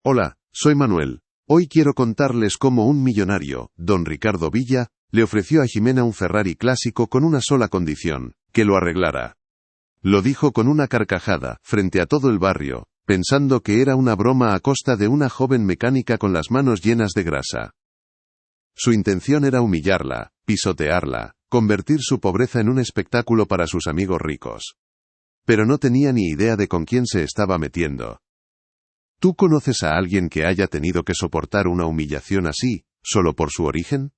Hola, soy Manuel. Hoy quiero contarles cómo un millonario, don Ricardo Villa, le ofreció a Ximena un Ferrari clásico con una sola condición, que lo arreglara. Lo dijo con una carcajada, frente a todo el barrio, pensando que era una broma a costa de una joven mecánica con las manos llenas de grasa. Su intención era humillarla, pisotearla, convertir su pobreza en un espectáculo para sus amigos ricos. Pero no tenía ni idea de con quién se estaba metiendo. ¿Tú conoces a alguien que haya tenido que soportar una humillación así, solo por su origen?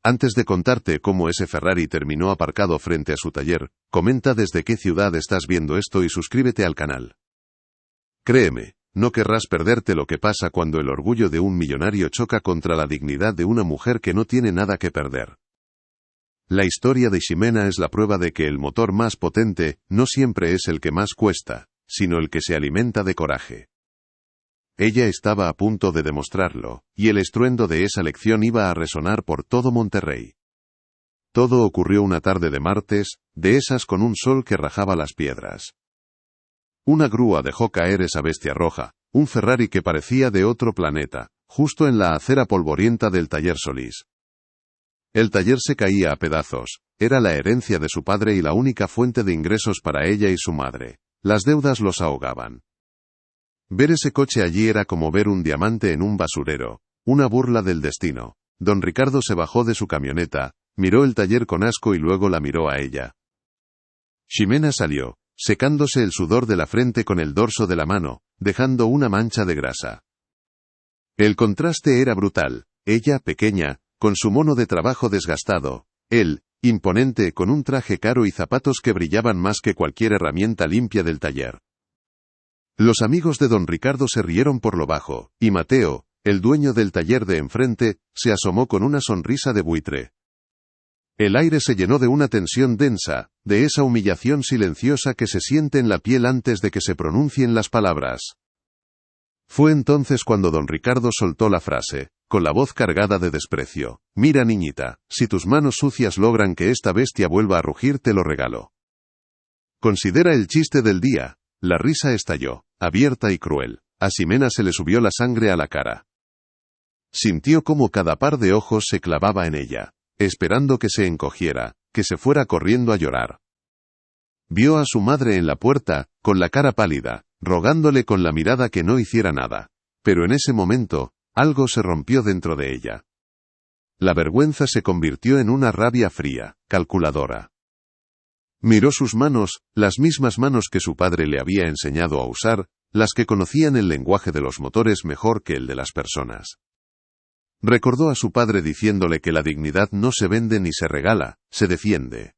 Antes de contarte cómo ese Ferrari terminó aparcado frente a su taller, comenta desde qué ciudad estás viendo esto y suscríbete al canal. Créeme, no querrás perderte lo que pasa cuando el orgullo de un millonario choca contra la dignidad de una mujer que no tiene nada que perder. La historia de Ximena es la prueba de que el motor más potente no siempre es el que más cuesta, sino el que se alimenta de coraje. Ella estaba a punto de demostrarlo, y el estruendo de esa lección iba a resonar por todo Monterrey. Todo ocurrió una tarde de martes, de esas con un sol que rajaba las piedras. Una grúa dejó caer esa bestia roja, un Ferrari que parecía de otro planeta, justo en la acera polvorienta del taller Solís. El taller se caía a pedazos, era la herencia de su padre y la única fuente de ingresos para ella y su madre. Las deudas los ahogaban. Ver ese coche allí era como ver un diamante en un basurero, una burla del destino. Don Ricardo se bajó de su camioneta, miró el taller con asco y luego la miró a ella. Ximena salió, secándose el sudor de la frente con el dorso de la mano, dejando una mancha de grasa. El contraste era brutal, ella pequeña, con su mono de trabajo desgastado, él, imponente con un traje caro y zapatos que brillaban más que cualquier herramienta limpia del taller. Los amigos de don Ricardo se rieron por lo bajo, y Mateo, el dueño del taller de enfrente, se asomó con una sonrisa de buitre. El aire se llenó de una tensión densa, de esa humillación silenciosa que se siente en la piel antes de que se pronuncien las palabras. Fue entonces cuando don Ricardo soltó la frase, con la voz cargada de desprecio: «Mira, niñita, si tus manos sucias logran que esta bestia vuelva a rugir, te lo regalo». Considera el chiste del día. La risa estalló, abierta y cruel. A Ximena se le subió la sangre a la cara. Sintió cómo cada par de ojos se clavaba en ella, esperando que se encogiera, que se fuera corriendo a llorar. Vio a su madre en la puerta, con la cara pálida, rogándole con la mirada que no hiciera nada. Pero en ese momento, algo se rompió dentro de ella. La vergüenza se convirtió en una rabia fría, calculadora. Miró sus manos, las mismas manos que su padre le había enseñado a usar, las que conocían el lenguaje de los motores mejor que el de las personas. Recordó a su padre diciéndole que la dignidad no se vende ni se regala, se defiende.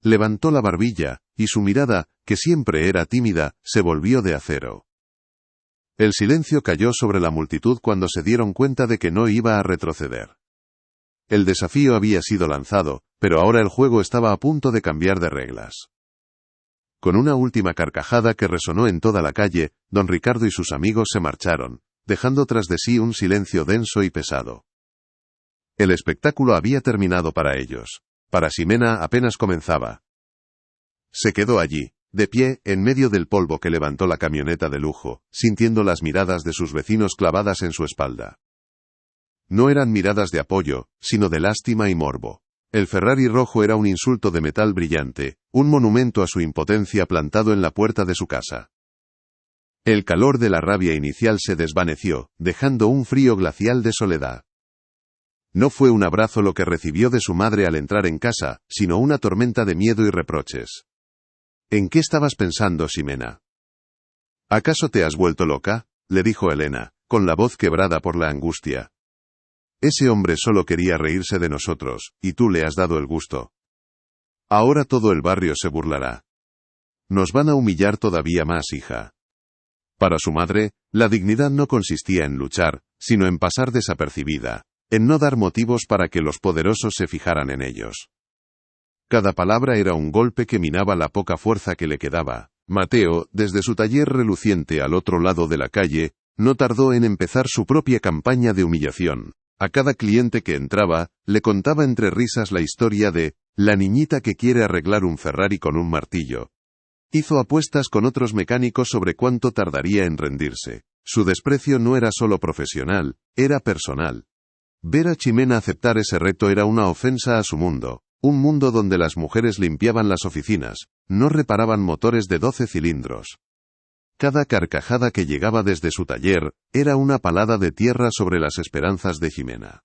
Levantó la barbilla, y su mirada, que siempre era tímida, se volvió de acero. El silencio cayó sobre la multitud cuando se dieron cuenta de que no iba a retroceder. El desafío había sido lanzado, pero ahora el juego estaba a punto de cambiar de reglas. Con una última carcajada que resonó en toda la calle, don Ricardo y sus amigos se marcharon, dejando tras de sí un silencio denso y pesado. El espectáculo había terminado para ellos. Para Ximena apenas comenzaba. Se quedó allí, de pie, en medio del polvo que levantó la camioneta de lujo, sintiendo las miradas de sus vecinos clavadas en su espalda. No eran miradas de apoyo, sino de lástima y morbo. El Ferrari rojo era un insulto de metal brillante, un monumento a su impotencia plantado en la puerta de su casa. El calor de la rabia inicial se desvaneció, dejando un frío glacial de soledad. No fue un abrazo lo que recibió de su madre al entrar en casa, sino una tormenta de miedo y reproches. «¿En qué estabas pensando, Ximena? ¿Acaso te has vuelto loca?», le dijo Elena, con la voz quebrada por la angustia. «Ese hombre solo quería reírse de nosotros, y tú le has dado el gusto. Ahora todo el barrio se burlará. Nos van a humillar todavía más, hija». Para su madre, la dignidad no consistía en luchar, sino en pasar desapercibida, en no dar motivos para que los poderosos se fijaran en ellos. Cada palabra era un golpe que minaba la poca fuerza que le quedaba. Mateo, desde su taller reluciente al otro lado de la calle, no tardó en empezar su propia campaña de humillación. A cada cliente que entraba, le contaba entre risas la historia de la niñita que quiere arreglar un Ferrari con un martillo. Hizo apuestas con otros mecánicos sobre cuánto tardaría en rendirse. Su desprecio no era solo profesional, era personal. Ver a Ximena aceptar ese reto era una ofensa a su mundo, un mundo donde las mujeres limpiaban las oficinas, no reparaban motores de 12 cilindros. Cada carcajada que llegaba desde su taller era una palada de tierra sobre las esperanzas de Ximena.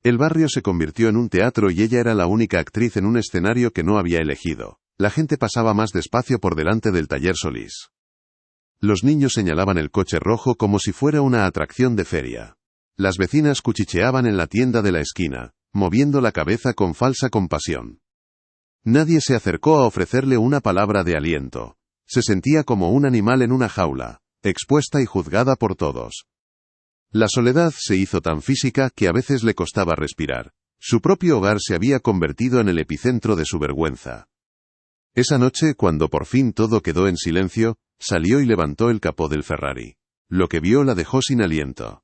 El barrio se convirtió en un teatro y ella era la única actriz en un escenario que no había elegido. La gente pasaba más despacio por delante del taller Solís. Los niños señalaban el coche rojo como si fuera una atracción de feria. Las vecinas cuchicheaban en la tienda de la esquina, moviendo la cabeza con falsa compasión. Nadie se acercó a ofrecerle una palabra de aliento. Se sentía como un animal en una jaula, expuesta y juzgada por todos. La soledad se hizo tan física que a veces le costaba respirar. Su propio hogar se había convertido en el epicentro de su vergüenza. Esa noche, cuando por fin todo quedó en silencio, salió y levantó el capó del Ferrari. Lo que vio la dejó sin aliento.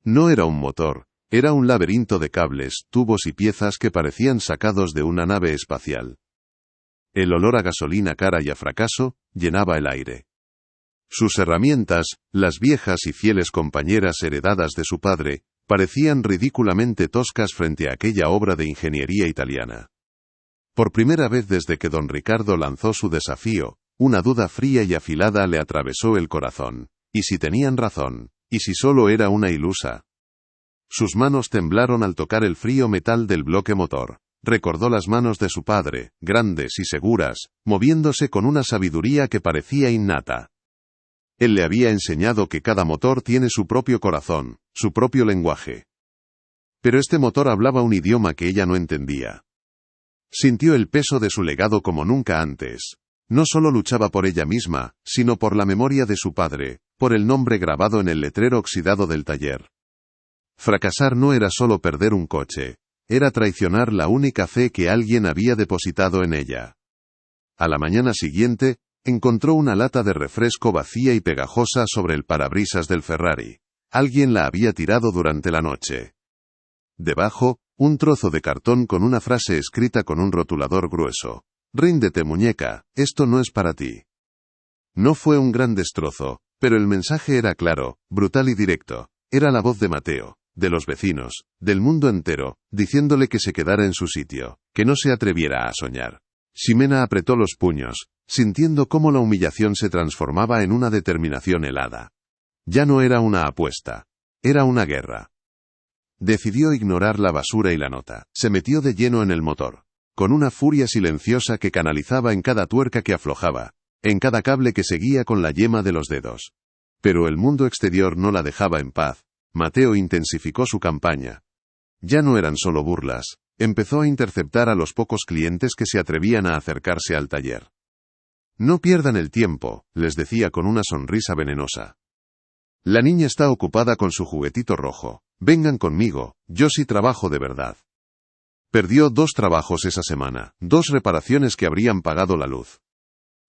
No era un motor, era un laberinto de cables, tubos y piezas que parecían sacados de una nave espacial. El olor a gasolina cara y a fracaso llenaba el aire. Sus herramientas, las viejas y fieles compañeras heredadas de su padre, parecían ridículamente toscas frente a aquella obra de ingeniería italiana. Por primera vez desde que don Ricardo lanzó su desafío, una duda fría y afilada le atravesó el corazón. ¿Y si tenían razón? ¿Y si solo era una ilusa? Sus manos temblaron al tocar el frío metal del bloque motor. Recordó las manos de su padre, grandes y seguras, moviéndose con una sabiduría que parecía innata. Él le había enseñado que cada motor tiene su propio corazón, su propio lenguaje. Pero este motor hablaba un idioma que ella no entendía. Sintió el peso de su legado como nunca antes. No solo luchaba por ella misma, sino por la memoria de su padre, por el nombre grabado en el letrero oxidado del taller. Fracasar no era solo perder un coche. Era traicionar la única fe que alguien había depositado en ella. A la mañana siguiente, encontró una lata de refresco vacía y pegajosa sobre el parabrisas del Ferrari. Alguien la había tirado durante la noche. Debajo, un trozo de cartón con una frase escrita con un rotulador grueso. «Ríndete, muñeca, esto no es para ti». No fue un gran destrozo, pero el mensaje era claro, brutal y directo. Era la voz de Mateo, de los vecinos, del mundo entero, diciéndole que se quedara en su sitio, que no se atreviera a soñar. Ximena apretó los puños, sintiendo cómo la humillación se transformaba en una determinación helada. Ya no era una apuesta. Era una guerra. Decidió ignorar la basura y la nota. Se metió de lleno en el motor, con una furia silenciosa que canalizaba en cada tuerca que aflojaba, en cada cable que seguía con la yema de los dedos. Pero el mundo exterior no la dejaba en paz. Mateo intensificó su campaña. Ya no eran solo burlas. Empezó a interceptar a los pocos clientes que se atrevían a acercarse al taller. «No pierdan el tiempo», les decía con una sonrisa venenosa. «La niña está ocupada con su juguetito rojo. Vengan conmigo, yo sí trabajo de verdad». Perdió 2 trabajos esa semana, 2 reparaciones que habrían pagado la luz.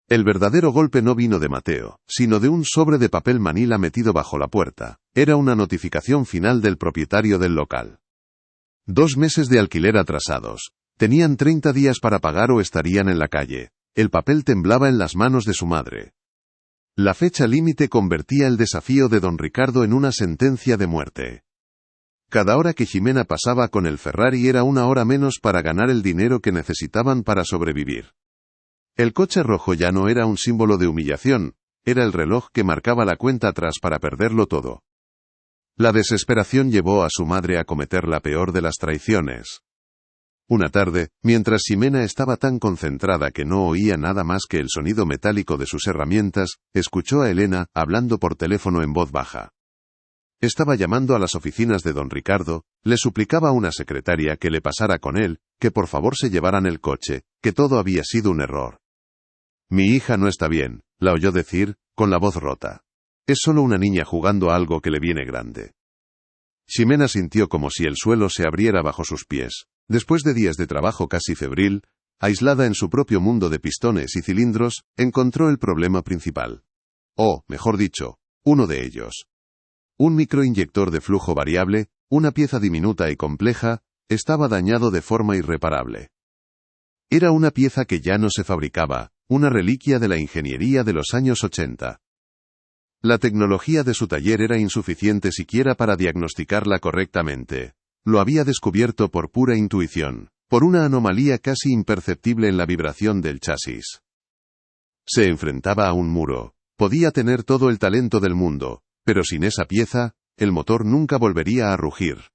El verdadero golpe no vino de Mateo, sino de un sobre de papel manila metido bajo la puerta. Era una notificación final del propietario del local. 2 meses de alquiler atrasados. Tenían 30 días para pagar o estarían en la calle. El papel temblaba en las manos de su madre. La fecha límite convertía el desafío de don Ricardo en una sentencia de muerte. Cada hora que Ximena pasaba con el Ferrari era una hora menos para ganar el dinero que necesitaban para sobrevivir. El coche rojo ya no era un símbolo de humillación, era el reloj que marcaba la cuenta atrás para perderlo todo. La desesperación llevó a su madre a cometer la peor de las traiciones. Una tarde, mientras Ximena estaba tan concentrada que no oía nada más que el sonido metálico de sus herramientas, escuchó a Elena hablando por teléfono en voz baja. Estaba llamando a las oficinas de don Ricardo, le suplicaba a una secretaria que le pasara con él, que por favor se llevaran el coche, que todo había sido un error. «Mi hija no está bien», la oyó decir, con la voz rota. «Es solo una niña jugando a algo que le viene grande». Ximena sintió como si el suelo se abriera bajo sus pies. Después de días de trabajo casi febril, aislada en su propio mundo de pistones y cilindros, encontró el problema principal. O, mejor dicho, uno de ellos. Un microinyector de flujo variable, una pieza diminuta y compleja, estaba dañado de forma irreparable. Era una pieza que ya no se fabricaba, una reliquia de la ingeniería de los años 80. La tecnología de su taller era insuficiente siquiera para diagnosticarla correctamente. Lo había descubierto por pura intuición, por una anomalía casi imperceptible en la vibración del chasis. Se enfrentaba a un muro. Podía tener todo el talento del mundo, pero sin esa pieza, el motor nunca volvería a rugir.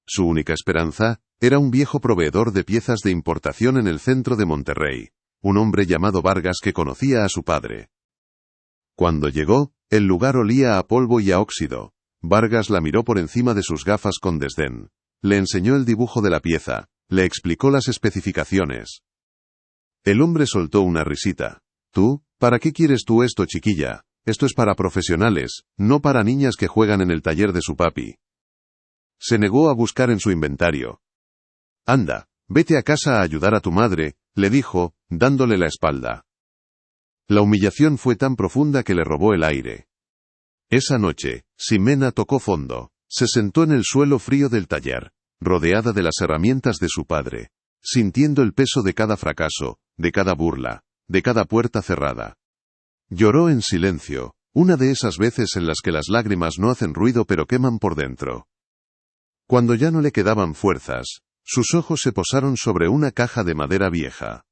Su única esperanza era un viejo proveedor de piezas de importación en el centro de Monterrey, un hombre llamado Vargas que conocía a su padre. Cuando llegó, el lugar olía a polvo y a óxido. Vargas la miró por encima de sus gafas con desdén. Le enseñó el dibujo de la pieza, le explicó las especificaciones. El hombre soltó una risita. «¿Tú? ¿Para qué quieres tú esto, chiquilla? Esto es para profesionales, no para niñas que juegan en el taller de su papi». Se negó a buscar en su inventario. «Anda, vete a casa a ayudar a tu madre», le dijo, dándole la espalda. La humillación fue tan profunda que le robó el aire. Esa noche, Ximena tocó fondo. Se sentó en el suelo frío del taller, rodeada de las herramientas de su padre, sintiendo el peso de cada fracaso, de cada burla, de cada puerta cerrada. Lloró en silencio, una de esas veces en las que las lágrimas no hacen ruido pero queman por dentro. Cuando ya no le quedaban fuerzas, sus ojos se posaron sobre una caja de madera vieja.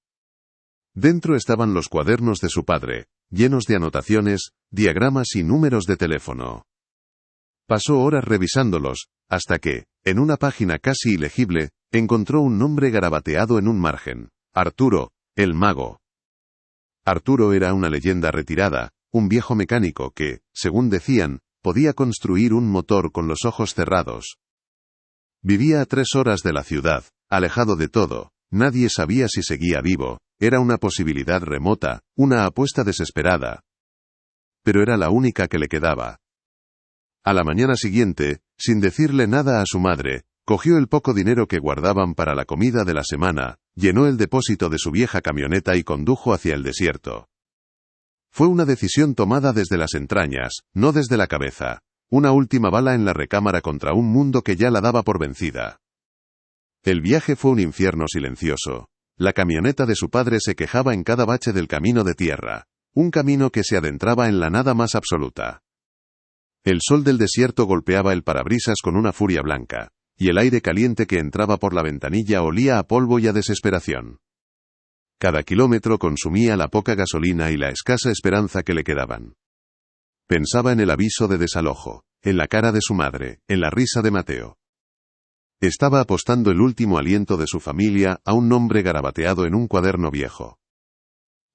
Dentro estaban los cuadernos de su padre, llenos de anotaciones, diagramas y números de teléfono. Pasó horas revisándolos, hasta que, en una página casi ilegible, encontró un nombre garabateado en un margen: Arturo, el mago. Arturo era una leyenda retirada, un viejo mecánico que, según decían, podía construir un motor con los ojos cerrados. Vivía a 3 horas de la ciudad, alejado de todo, nadie sabía si seguía vivo, era una posibilidad remota, una apuesta desesperada. Pero era la única que le quedaba. A la mañana siguiente, sin decirle nada a su madre, cogió el poco dinero que guardaban para la comida de la semana, llenó el depósito de su vieja camioneta y condujo hacia el desierto. Fue una decisión tomada desde las entrañas, no desde la cabeza. Una última bala en la recámara contra un mundo que ya la daba por vencida. El viaje fue un infierno silencioso. La camioneta de su padre se quejaba en cada bache del camino de tierra, un camino que se adentraba en la nada más absoluta. El sol del desierto golpeaba el parabrisas con una furia blanca, y el aire caliente que entraba por la ventanilla olía a polvo y a desesperación. Cada kilómetro consumía la poca gasolina y la escasa esperanza que le quedaban. Pensaba en el aviso de desalojo, en la cara de su madre, en la risa de Mateo. Estaba apostando el último aliento de su familia a un nombre garabateado en un cuaderno viejo.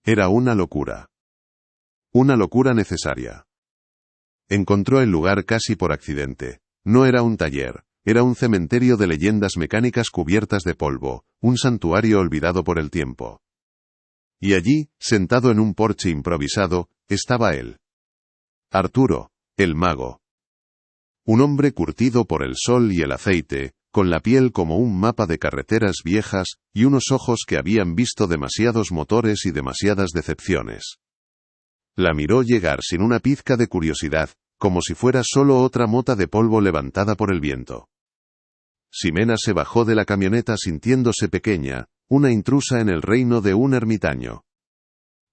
Era una locura. Una locura necesaria. Encontró el lugar casi por accidente. No era un taller, era un cementerio de leyendas mecánicas cubiertas de polvo, un santuario olvidado por el tiempo. Y allí, sentado en un porche improvisado, estaba él. Arturo, el mago. Un hombre curtido por el sol y el aceite, con la piel como un mapa de carreteras viejas, y unos ojos que habían visto demasiados motores y demasiadas decepciones. La miró llegar sin una pizca de curiosidad, como si fuera solo otra mota de polvo levantada por el viento. Ximena se bajó de la camioneta sintiéndose pequeña, una intrusa en el reino de un ermitaño.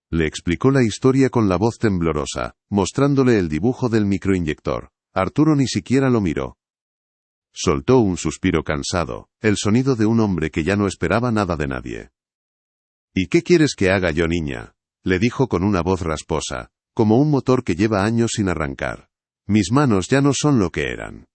Le explicó la historia con la voz temblorosa, mostrándole el dibujo del microinyector. Arturo ni siquiera lo miró. Soltó un suspiro cansado, el sonido de un hombre que ya no esperaba nada de nadie. «¿Y qué quieres que haga yo, niña?», le dijo con una voz rasposa, como un motor que lleva años sin arrancar. «Mis manos ya no son lo que eran.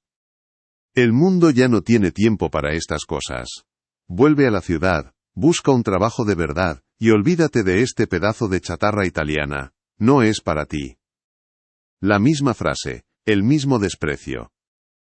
El mundo ya no tiene tiempo para estas cosas. Vuelve a la ciudad, busca un trabajo de verdad, y olvídate de este pedazo de chatarra italiana, no es para ti». La misma frase, el mismo desprecio.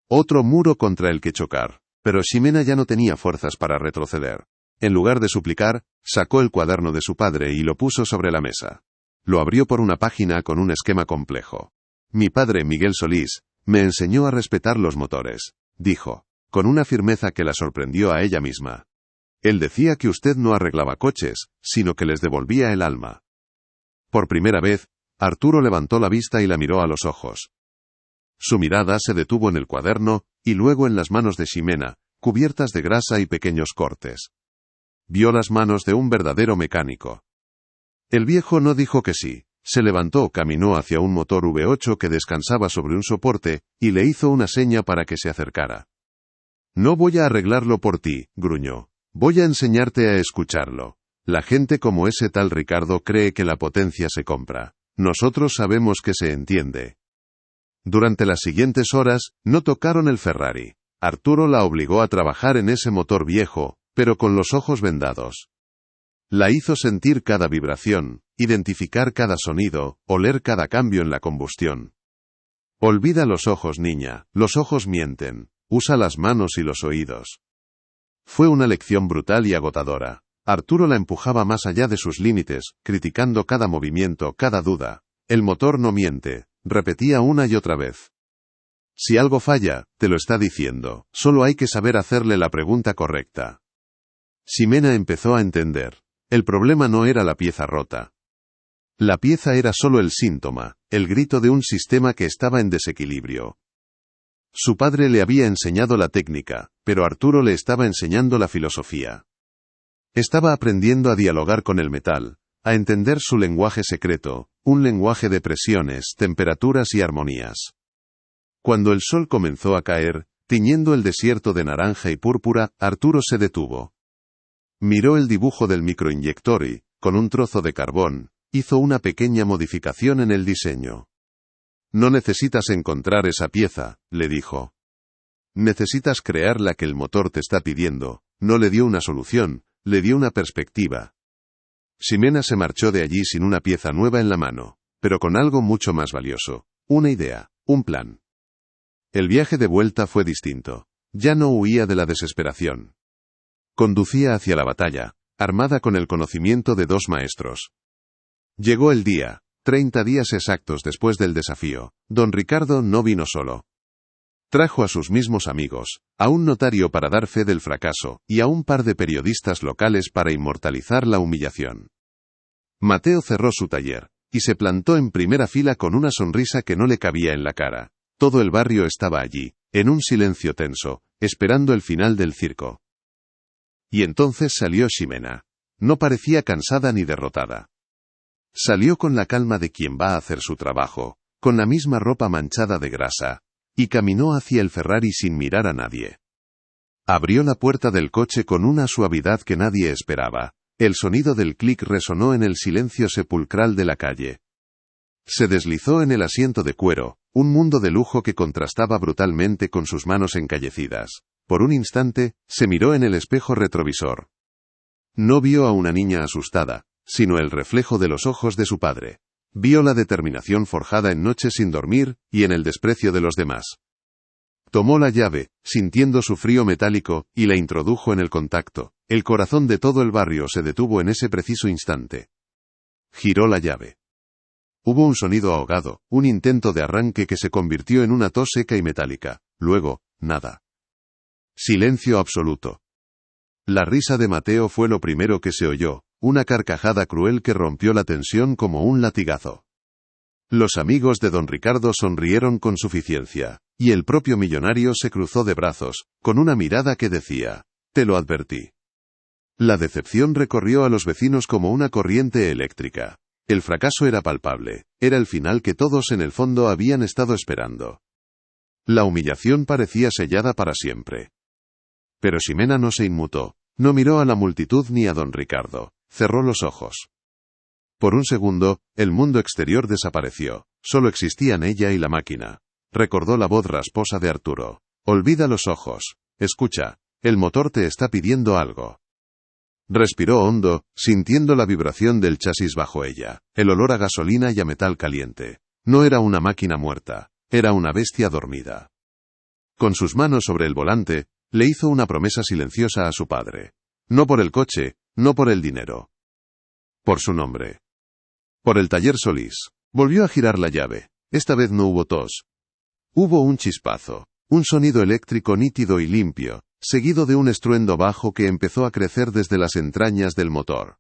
Otro muro contra el que chocar. Pero Ximena ya no tenía fuerzas para retroceder. En lugar de suplicar, sacó el cuaderno de su padre y lo puso sobre la mesa. Lo abrió por una página con un esquema complejo. «Mi padre, Miguel Solís, me enseñó a respetar los motores», dijo, con una firmeza que la sorprendió a ella misma. «Él decía que usted no arreglaba coches, sino que les devolvía el alma». Por primera vez, Arturo levantó la vista y la miró a los ojos. Su mirada se detuvo en el cuaderno, y luego en las manos de Ximena, cubiertas de grasa y pequeños cortes. Vio las manos de un verdadero mecánico. El viejo no dijo que sí, Se levantó, caminó hacia un motor V8 que descansaba sobre un soporte, y le hizo una seña para que se acercara. No voy a arreglarlo por ti, gruñó. Voy a enseñarte a escucharlo. La gente como ese tal Ricardo cree que la potencia se compra. Nosotros sabemos que se entiende. Durante las siguientes horas, no tocaron el Ferrari. Arturo la obligó a trabajar en ese motor viejo, pero con los ojos vendados. La hizo sentir cada vibración, identificar cada sonido, oler cada cambio en la combustión. Olvida los ojos, niña, los ojos mienten. Usa las manos y los oídos. Fue una lección brutal y agotadora. Arturo la empujaba más allá de sus límites, criticando cada movimiento, cada duda. El motor no miente, repetía una y otra vez. Si algo falla, te lo está diciendo, solo hay que saber hacerle la pregunta correcta. Ximena empezó a entender. El problema no era la pieza rota. La pieza era solo el síntoma, el grito de un sistema que estaba en desequilibrio. Su padre le había enseñado la técnica, pero Arturo le estaba enseñando la filosofía. Estaba aprendiendo a dialogar con el metal, a entender su lenguaje secreto, un lenguaje de presiones, temperaturas y armonías. Cuando el sol comenzó a caer, tiñendo el desierto de naranja y púrpura, Arturo se detuvo. Miró el dibujo del microinyector y, con un trozo de carbón, hizo una pequeña modificación en el diseño. No necesitas encontrar esa pieza, le dijo. Necesitas crear la que el motor te está pidiendo. No le dio una solución, le dio una perspectiva. Ximena se marchó de allí sin una pieza nueva en la mano, pero con algo mucho más valioso, una idea, un plan. El viaje de vuelta fue distinto. Ya no huía de la desesperación. Conducía hacia la batalla, armada con el conocimiento de 2 maestros. Llegó el día, 30 días exactos después del desafío. Don Ricardo no vino solo. Trajo a sus mismos amigos, a un notario para dar fe del fracaso, y a un par de periodistas locales para inmortalizar la humillación. Mateo cerró su taller, y se plantó en primera fila con una sonrisa que no le cabía en la cara. Todo el barrio estaba allí, en un silencio tenso, esperando el final del circo. Y entonces salió Ximena. No parecía cansada ni derrotada. Salió con la calma de quien va a hacer su trabajo, con la misma ropa manchada de grasa, y caminó hacia el Ferrari sin mirar a nadie. Abrió la puerta del coche con una suavidad que nadie esperaba. El sonido del clic resonó en el silencio sepulcral de la calle. Se deslizó en el asiento de cuero, un mundo de lujo que contrastaba brutalmente con sus manos encallecidas. Por un instante, se miró en el espejo retrovisor. No vio a una niña asustada, sino el reflejo de los ojos de su padre. Vio la determinación forjada en noches sin dormir, y en el desprecio de los demás. Tomó la llave, sintiendo su frío metálico, y la introdujo en el contacto. El corazón de todo el barrio se detuvo en ese preciso instante. Giró la llave. Hubo un sonido ahogado, un intento de arranque que se convirtió en una tos seca y metálica. Luego, nada. Silencio absoluto. La risa de Mateo fue lo primero que se oyó, una carcajada cruel que rompió la tensión como un latigazo. Los amigos de don Ricardo sonrieron con suficiencia, y el propio millonario se cruzó de brazos, con una mirada que decía, «Te lo advertí». La decepción recorrió a los vecinos como una corriente eléctrica. El fracaso era palpable, era el final que todos en el fondo habían estado esperando. La humillación parecía sellada para siempre. Pero Ximena no se inmutó, no miró a la multitud ni a don Ricardo, cerró los ojos. Por un segundo, el mundo exterior desapareció, solo existían ella y la máquina. Recordó la voz rasposa de Arturo. Olvida los ojos, escucha, el motor te está pidiendo algo. Respiró hondo, sintiendo la vibración del chasis bajo ella, el olor a gasolina y a metal caliente. No era una máquina muerta, era una bestia dormida. Con sus manos sobre el volante, le hizo una promesa silenciosa a su padre. No por el coche, no por el dinero. Por su nombre. Por el taller Solís. Volvió a girar la llave. Esta vez no hubo tos. Hubo un chispazo, un sonido eléctrico nítido y limpio, seguido de un estruendo bajo que empezó a crecer desde las entrañas del motor.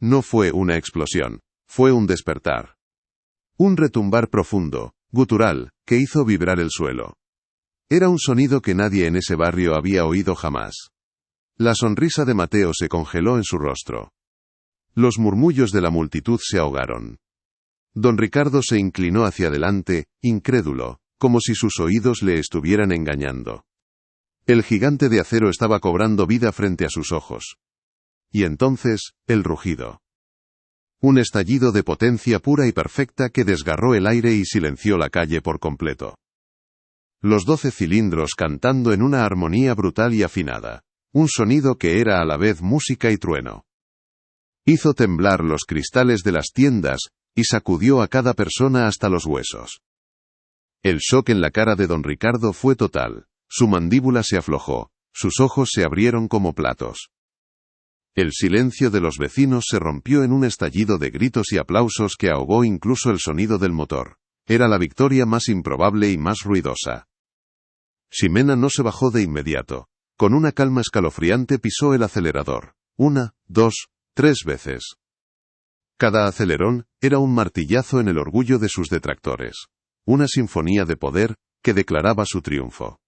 No fue una explosión, fue un despertar. Un retumbar profundo, gutural, que hizo vibrar el suelo. Era un sonido que nadie en ese barrio había oído jamás. La sonrisa de Mateo se congeló en su rostro. Los murmullos de la multitud se ahogaron. Don Ricardo se inclinó hacia adelante, incrédulo, como si sus oídos le estuvieran engañando. El gigante de acero estaba cobrando vida frente a sus ojos. Y entonces, el rugido. Un estallido de potencia pura y perfecta que desgarró el aire y silenció la calle por completo. Los 12 cilindros cantando en una armonía brutal y afinada. Un sonido que era a la vez música y trueno. Hizo temblar los cristales de las tiendas, y sacudió a cada persona hasta los huesos. El shock en la cara de don Ricardo fue total, su mandíbula se aflojó, sus ojos se abrieron como platos. El silencio de los vecinos se rompió en un estallido de gritos y aplausos que ahogó incluso el sonido del motor. Era la victoria más improbable y más ruidosa. Ximena no se bajó de inmediato. Con una calma escalofriante pisó el acelerador. 1, 2, 3 veces. Cada acelerón era un martillazo en el orgullo de sus detractores. Una sinfonía de poder que declaraba su triunfo.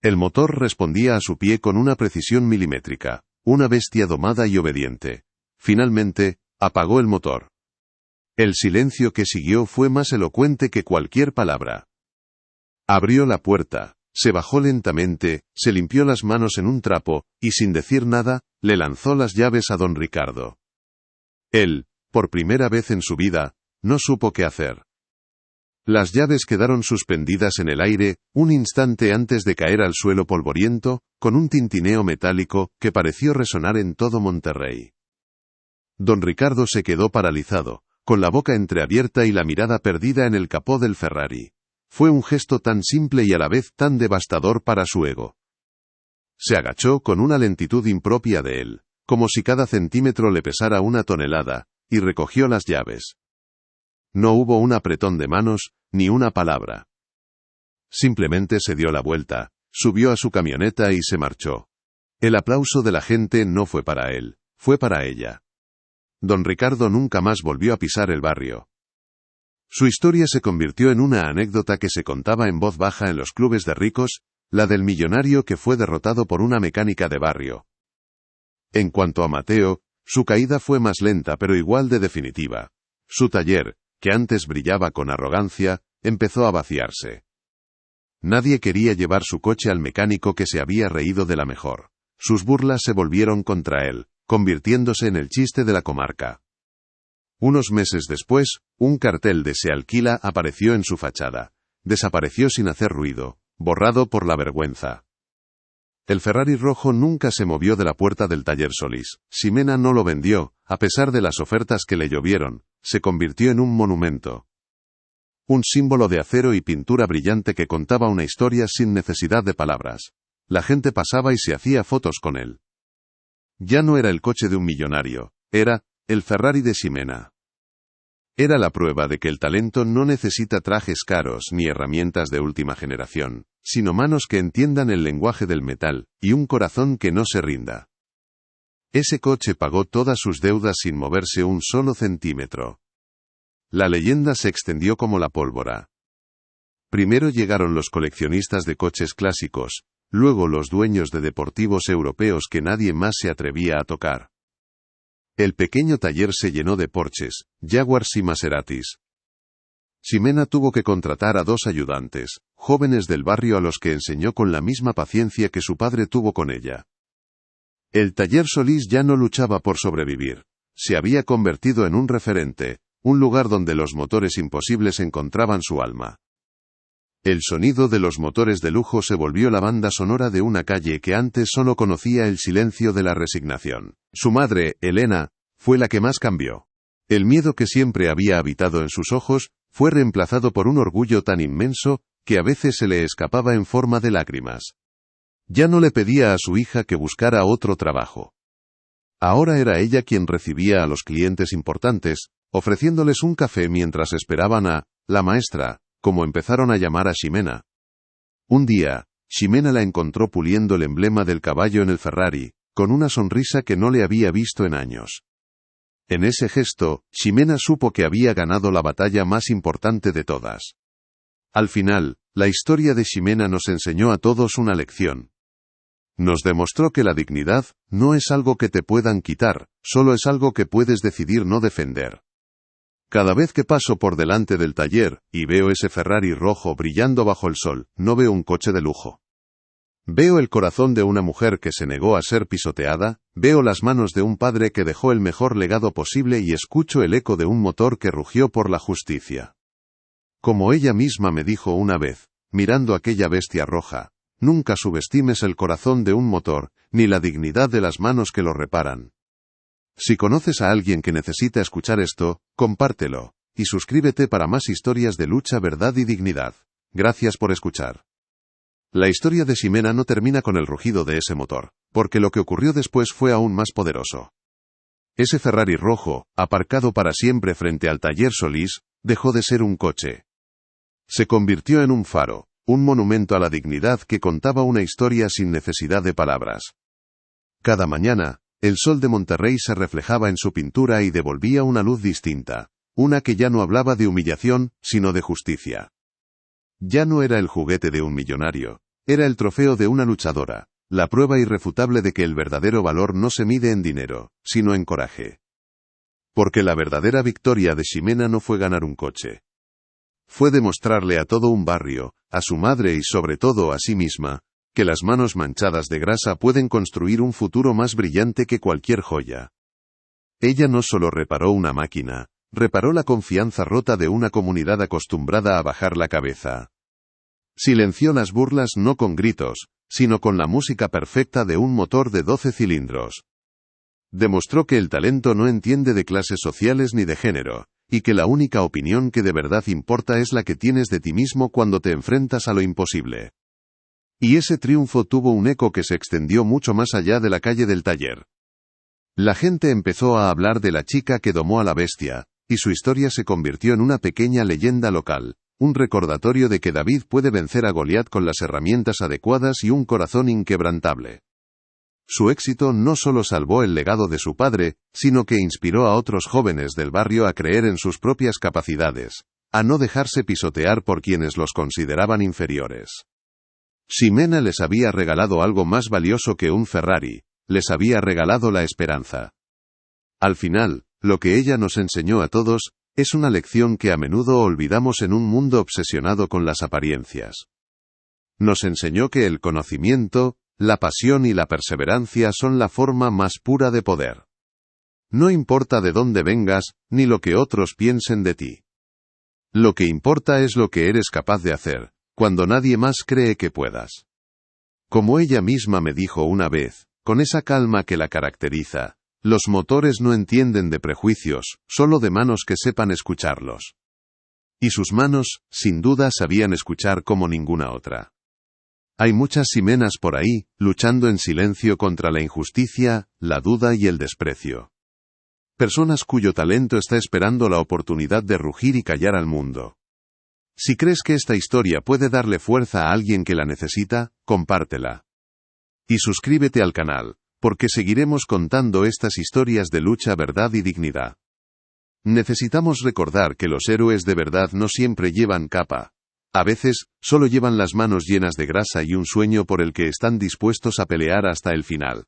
El motor respondía a su pie con una precisión milimétrica, una bestia domada y obediente. Finalmente, apagó el motor. El silencio que siguió fue más elocuente que cualquier palabra. Abrió la puerta, se bajó lentamente, se limpió las manos en un trapo, y sin decir nada, le lanzó las llaves a don Ricardo. Él, por primera vez en su vida, no supo qué hacer. Las llaves quedaron suspendidas en el aire, un instante antes de caer al suelo polvoriento, con un tintineo metálico que pareció resonar en todo Monterrey. Don Ricardo se quedó paralizado, con la boca entreabierta y la mirada perdida en el capó del Ferrari. Fue un gesto tan simple y a la vez tan devastador para su ego. Se agachó con una lentitud impropia de él, como si cada centímetro le pesara una tonelada, y recogió las llaves. No hubo un apretón de manos, ni una palabra. Simplemente se dio la vuelta, subió a su camioneta y se marchó. El aplauso de la gente no fue para él, fue para ella. Don Ricardo nunca más volvió a pisar el barrio. Su historia se convirtió en una anécdota que se contaba en voz baja en los clubes de ricos, la del millonario que fue derrotado por una mecánica de barrio. En cuanto a Mateo, su caída fue más lenta pero igual de definitiva. Su taller, que antes brillaba con arrogancia, empezó a vaciarse. Nadie quería llevar su coche al mecánico que se había reído de la mejor. Sus burlas se volvieron contra él, convirtiéndose en el chiste de la comarca. Unos meses después, un cartel de "Se alquila" apareció en su fachada. Desapareció sin hacer ruido, borrado por la vergüenza. El Ferrari rojo nunca se movió de la puerta del taller Solís. Ximena no lo vendió, a pesar de las ofertas que le llovieron, se convirtió en un monumento. Un símbolo de acero y pintura brillante que contaba una historia sin necesidad de palabras. La gente pasaba y se hacía fotos con él. Ya no era el coche de un millonario, era el Ferrari de Ximena. Era la prueba de que el talento no necesita trajes caros ni herramientas de última generación, sino manos que entiendan el lenguaje del metal, y un corazón que no se rinda. Ese coche pagó todas sus deudas sin moverse un solo centímetro. La leyenda se extendió como la pólvora. Primero llegaron los coleccionistas de coches clásicos, luego los dueños de deportivos europeos que nadie más se atrevía a tocar. El pequeño taller se llenó de Porsches, Jaguars y Maseratis. Ximena tuvo que contratar a 2 ayudantes, jóvenes del barrio a los que enseñó con la misma paciencia que su padre tuvo con ella. El taller Solís ya no luchaba por sobrevivir. Se había convertido en un referente, un lugar donde los motores imposibles encontraban su alma. El sonido de los motores de lujo se volvió la banda sonora de una calle que antes solo conocía el silencio de la resignación. Su madre, Elena, fue la que más cambió. El miedo que siempre había habitado en sus ojos, fue reemplazado por un orgullo tan inmenso, que a veces se le escapaba en forma de lágrimas. Ya no le pedía a su hija que buscara otro trabajo. Ahora era ella quien recibía a los clientes importantes, ofreciéndoles un café mientras esperaban a la maestra, como empezaron a llamar a Ximena. Un día, Ximena la encontró puliendo el emblema del caballo en el Ferrari, con una sonrisa que no le había visto en años. En ese gesto, Ximena supo que había ganado la batalla más importante de todas. Al final, la historia de Ximena nos enseñó a todos una lección. Nos demostró que la dignidad no es algo que te puedan quitar, solo es algo que puedes decidir no defender. Cada vez que paso por delante del taller, y veo ese Ferrari rojo brillando bajo el sol, no veo un coche de lujo. Veo el corazón de una mujer que se negó a ser pisoteada, veo las manos de un padre que dejó el mejor legado posible y escucho el eco de un motor que rugió por la justicia. Como ella misma me dijo una vez, mirando aquella bestia roja, nunca subestimes el corazón de un motor, ni la dignidad de las manos que lo reparan. Si conoces a alguien que necesita escuchar esto, compártelo, y suscríbete para más historias de lucha, verdad y dignidad. Gracias por escuchar. La historia de Ximena no termina con el rugido de ese motor, porque lo que ocurrió después fue aún más poderoso. Ese Ferrari rojo, aparcado para siempre frente al taller Solís, dejó de ser un coche. Se convirtió en un faro, un monumento a la dignidad que contaba una historia sin necesidad de palabras. Cada mañana, el sol de Monterrey se reflejaba en su pintura y devolvía una luz distinta, una que ya no hablaba de humillación, sino de justicia. Ya no era el juguete de un millonario, era el trofeo de una luchadora, la prueba irrefutable de que el verdadero valor no se mide en dinero, sino en coraje. Porque la verdadera victoria de Ximena no fue ganar un coche. Fue demostrarle a todo un barrio, a su madre y sobre todo a sí misma, que las manos manchadas de grasa pueden construir un futuro más brillante que cualquier joya. Ella no solo reparó una máquina, reparó la confianza rota de una comunidad acostumbrada a bajar la cabeza. Silenció las burlas no con gritos, sino con la música perfecta de un motor de 12 cilindros. Demostró que el talento no entiende de clases sociales ni de género, y que la única opinión que de verdad importa es la que tienes de ti mismo cuando te enfrentas a lo imposible. Y ese triunfo tuvo un eco que se extendió mucho más allá de la calle del taller. La gente empezó a hablar de la chica que domó a la bestia, y su historia se convirtió en una pequeña leyenda local, un recordatorio de que David puede vencer a Goliat con las herramientas adecuadas y un corazón inquebrantable. Su éxito no solo salvó el legado de su padre, sino que inspiró a otros jóvenes del barrio a creer en sus propias capacidades, a no dejarse pisotear por quienes los consideraban inferiores. Ximena les había regalado algo más valioso que un Ferrari, les había regalado la esperanza. Al final, lo que ella nos enseñó a todos, es una lección que a menudo olvidamos en un mundo obsesionado con las apariencias. Nos enseñó que el conocimiento, la pasión y la perseverancia son la forma más pura de poder. No importa de dónde vengas, ni lo que otros piensen de ti. Lo que importa es lo que eres capaz de hacer, cuando nadie más cree que puedas. Como ella misma me dijo una vez, con esa calma que la caracteriza, los motores no entienden de prejuicios, solo de manos que sepan escucharlos. Y sus manos, sin duda, sabían escuchar como ninguna otra. Hay muchas Ximenas por ahí, luchando en silencio contra la injusticia, la duda y el desprecio. Personas cuyo talento está esperando la oportunidad de rugir y callar al mundo. Si crees que esta historia puede darle fuerza a alguien que la necesita, compártela. Y suscríbete al canal, porque seguiremos contando estas historias de lucha, verdad y dignidad. Necesitamos recordar que los héroes de verdad no siempre llevan capa. A veces, solo llevan las manos llenas de grasa y un sueño por el que están dispuestos a pelear hasta el final.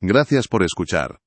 Gracias por escuchar.